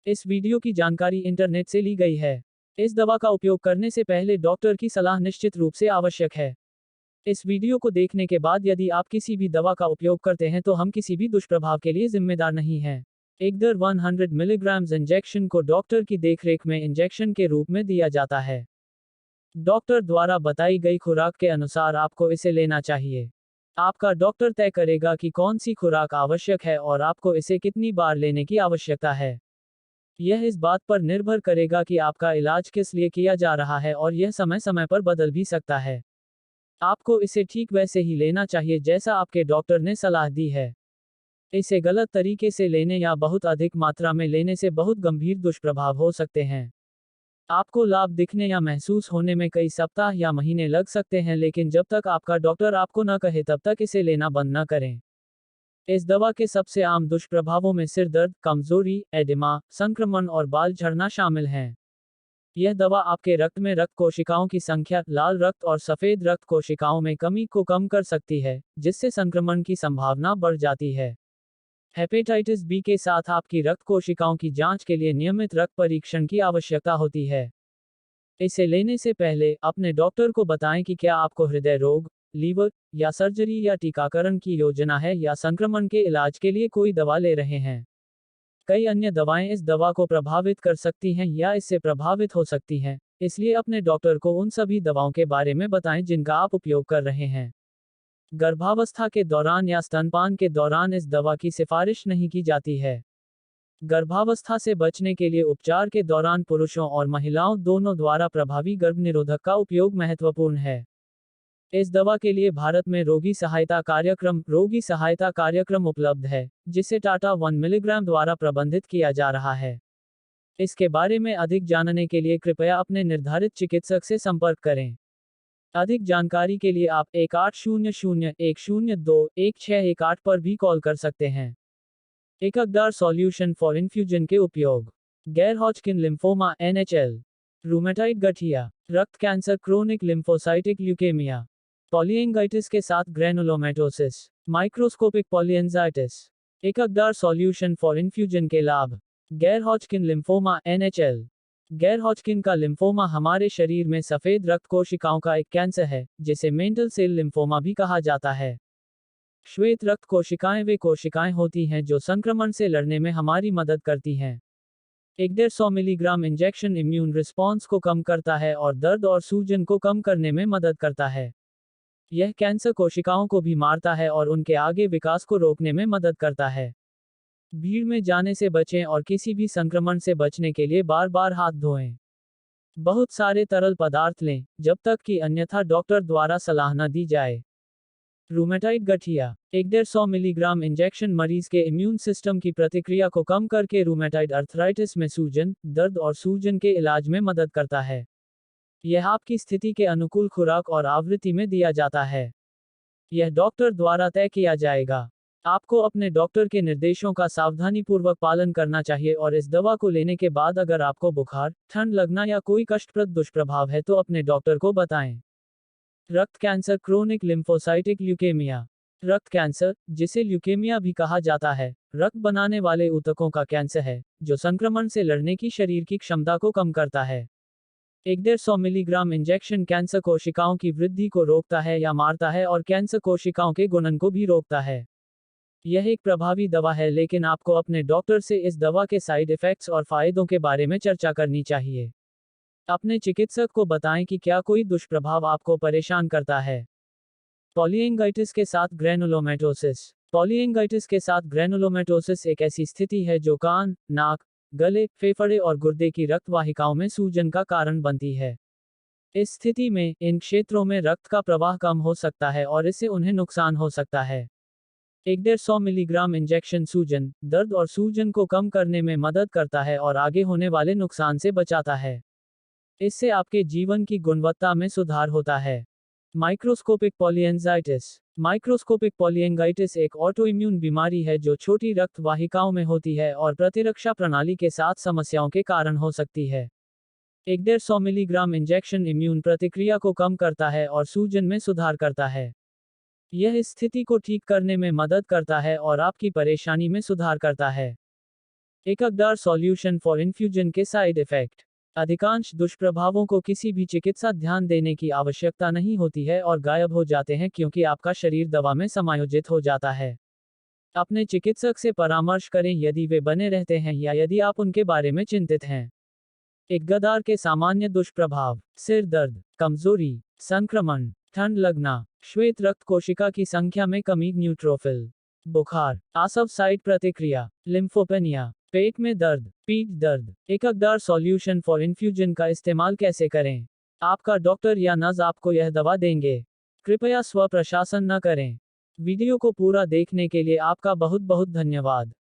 इस वीडियो की जानकारी इंटरनेट से ली गई है। इस दवा का उपयोग करने से पहले डॉक्टर की सलाह निश्चित रूप से आवश्यक है। इस वीडियो को देखने के बाद यदि आप किसी भी दवा का उपयोग करते हैं तो हम किसी भी दुष्प्रभाव के लिए जिम्मेदार नहीं हैं। एग्डर 100 मिलीग्राम इंजेक्शन को डॉक्टर की देखरेख में इंजेक्शन के रूप में दिया जाता है। डॉक्टर द्वारा बताई गई खुराक के अनुसार आपको इसे लेना चाहिए। आपका डॉक्टर तय करेगा कि कौन सी खुराक आवश्यक है और आपको इसे कितनी बार लेने की आवश्यकता है। यह इस बात पर निर्भर करेगा कि आपका इलाज किस लिए किया जा रहा है और यह समय समय पर बदल भी सकता है। आपको इसे ठीक वैसे ही लेना चाहिए जैसा आपके डॉक्टर ने सलाह दी है। इसे गलत तरीके से लेने या बहुत अधिक मात्रा में लेने से बहुत गंभीर दुष्प्रभाव हो सकते हैं। आपको लाभ दिखने या महसूस होने में कई सप्ताह या महीने लग सकते हैं, लेकिन जब तक आपका डॉक्टर आपको न कहे तब तक इसे लेना बंद न करें। इस दवा के सबसे आम दुष्प्रभावों में सिर दर्द, कमजोरी, एडिमा, संक्रमण और बाल झड़ना शामिल हैं। यह दवा आपके रक्त में रक्त कोशिकाओं की संख्या, लाल रक्त और सफेद रक्त कोशिकाओं में कमी को कम कर सकती है, जिससे संक्रमण की संभावना बढ़ जाती है। हेपेटाइटिस बी के साथ आपकी रक्त कोशिकाओं की जांच के लिए नियमित रक्त परीक्षण की आवश्यकता होती है। इसे लेने से पहले अपने डॉक्टर को बताएं कि क्या आपको हृदय रोग, लीवर या सर्जरी या टीकाकरण की योजना है या संक्रमण के इलाज के लिए कोई दवा ले रहे हैं। कई अन्य दवाएं इस दवा को प्रभावित कर सकती हैं या इससे प्रभावित हो सकती हैं, इसलिए अपने डॉक्टर को उन सभी दवाओं के बारे में बताएं जिनका आप उपयोग कर रहे हैं। गर्भावस्था के दौरान या स्तनपान के दौरान इस दवा की सिफारिश नहीं की जाती है। गर्भावस्था से बचने के लिए उपचार के दौरान पुरुषों और महिलाओं दोनों द्वारा प्रभावी गर्भनिरोधक का उपयोग महत्वपूर्ण है। इस दवा के लिए भारत में रोगी सहायता कार्यक्रम उपलब्ध है, जिसे टाटा 1 मिलीग्राम द्वारा प्रबंधित किया जा रहा है। इसके बारे में अधिक जानने के लिए कृपया अपने निर्धारित चिकित्सक से संपर्क करें। अधिक जानकारी के लिए आप 1800-102-1618 पर भी कॉल कर सकते हैं। एककदार सॉल्यूशन फॉर इन्फ्यूजन के उपयोग। गैर हॉजकिन लिम्फोमा NHL, रूमेटाइड गठिया, रक्त कैंसर, क्रोनिक लिम्फोसाइटिक ल्यूकेमिया, पॉलीएंजाइटिस के साथ ग्रैनुलोमेटोसिस, माइक्रोस्कोपिक पॉलीएंजाइटिस। एककदार सॉल्यूशन फॉर इन्फ्यूजन के लाभ। गैर हॉजकिन लिम्फोमा NHL। गैर हॉजकिन का लिम्फोमा हमारे शरीर में सफेद रक्त कोशिकाओं का एक कैंसर है, जिसे मेंटल सेल लिम्फोमा भी कहा जाता है। श्वेत रक्त कोशिकाएं वे कोशिकाएं होती हैं जो संक्रमण से लड़ने में हमारी मदद करती हैं। 150 मिलीग्राम इंजेक्शन इम्यून रिस्पॉन्स को कम करता है और दर्द और सूजन को कम करने में मदद करता है। यह कैंसर कोशिकाओं को भी मारता है और उनके आगे विकास को रोकने में मदद करता है। भीड़ में जाने से बचें और किसी भी संक्रमण से बचने के लिए बार बार हाथ धोएं। बहुत सारे तरल पदार्थ लें, जब तक कि अन्यथा डॉक्टर द्वारा सलाह न दी जाए। रूमेटाइड गठिया। 150 मिलीग्राम इंजेक्शन मरीज के इम्यून सिस्टम की प्रतिक्रिया को कम करके रूमेटाइड अर्थराइटिस में सूजन, दर्द और सूजन के इलाज में मदद करता है। यह आपकी स्थिति के अनुकूल खुराक और आवृत्ति में दिया जाता है। यह डॉक्टर द्वारा तय किया जाएगा। आपको अपने डॉक्टर के निर्देशों का सावधानीपूर्वक पालन करना चाहिए और इस दवा को लेने के बाद अगर आपको बुखार, ठंड लगना या कोई कष्टप्रद दुष्प्रभाव है तो अपने डॉक्टर को बताएं। रक्त कैंसर, क्रोनिक लिम्फोसाइटिक ल्यूकेमिया। रक्त कैंसर, जिसे ल्यूकेमिया भी कहा जाता है, रक्त बनाने वाले ऊतकों का कैंसर है, जो संक्रमण से लड़ने की शरीर की क्षमता को कम करता है। 150 मिलीग्राम इंजेक्शन कैंसर कोशिकाओं की वृद्धि को रोकता है या मारता है और कैंसर कोशिकाओं के गुणन को भी रोकता है। यह एक प्रभावी दवा है, लेकिन आपको अपने डॉक्टर से इस दवा के साइड इफेक्ट्स और फायदों के बारे में चर्चा करनी चाहिए। अपने चिकित्सक को बताएं कि क्या कोई दुष्प्रभाव आपको परेशान करता है। पॉलीएंजाइटिस के साथ ग्रैनुलोमेटोसिस। पॉलीएंजाइटिस के साथ ग्रैनुलोमेटोसिस एक ऐसी स्थिति है जो कान, नाक, गले, फेफड़े और गुर्दे की रक्त वाहिकाओं में सूजन का कारण बनती है। इस स्थिति में इन क्षेत्रों में रक्त का प्रवाह कम हो सकता है और इससे उन्हें नुकसान हो सकता है। 150 मिलीग्राम इंजेक्शन सूजन, दर्द और सूजन को कम करने में मदद करता है और आगे होने वाले नुकसान से बचाता है। इससे आपके जीवन की गुणवत्ता में सुधार होता है। माइक्रोस्कोपिक पॉलीएंजाइटिस। माइक्रोस्कोपिक पॉलीएंजाइटिस एक ऑटोइम्यून बीमारी है जो छोटी रक्त वाहिकाओं में होती है और प्रतिरक्षा प्रणाली के साथ समस्याओं के कारण हो सकती है। 150 मिलीग्राम इंजेक्शन इम्यून प्रतिक्रिया को कम करता है और सूजन में सुधार करता है। यह इस स्थिति को ठीक करने में मदद करता है और आपकी परेशानी में सुधार करता है। एककदार सॉल्यूशन फॉर इन्फ्यूजन के साइड इफेक्ट। अधिकांश दुष्प्रभावों को किसी भी चिकित्सा ध्यान देने की आवश्यकता नहीं होती है और गायब हो जाते हैं क्योंकि आपका शरीर दवा में समायोजित हो जाता है। अपने चिकित्सक से परामर्श करें यदि वे बने रहते हैं या यदि आप उनके बारे में चिंतित हैं। एककदार के सामान्य दुष्प्रभाव: सिर दर्द, कमजोरी, संक्रमण, ठंड लगना, श्वेत रक्त कोशिका की संख्या में कमी, न्यूट्रोफिल, बुखार, आसव साइट प्रतिक्रिया, लिम्फोपेनिया, पेट में दर्द, पीठ दर्द। एककदार सॉल्यूशन फॉर इन्फ्यूजन का इस्तेमाल कैसे करें? आपका डॉक्टर या नर्स आपको यह दवा देंगे। कृपया स्व प्रशासन न करें। वीडियो को पूरा देखने के लिए आपका बहुत बहुत धन्यवाद।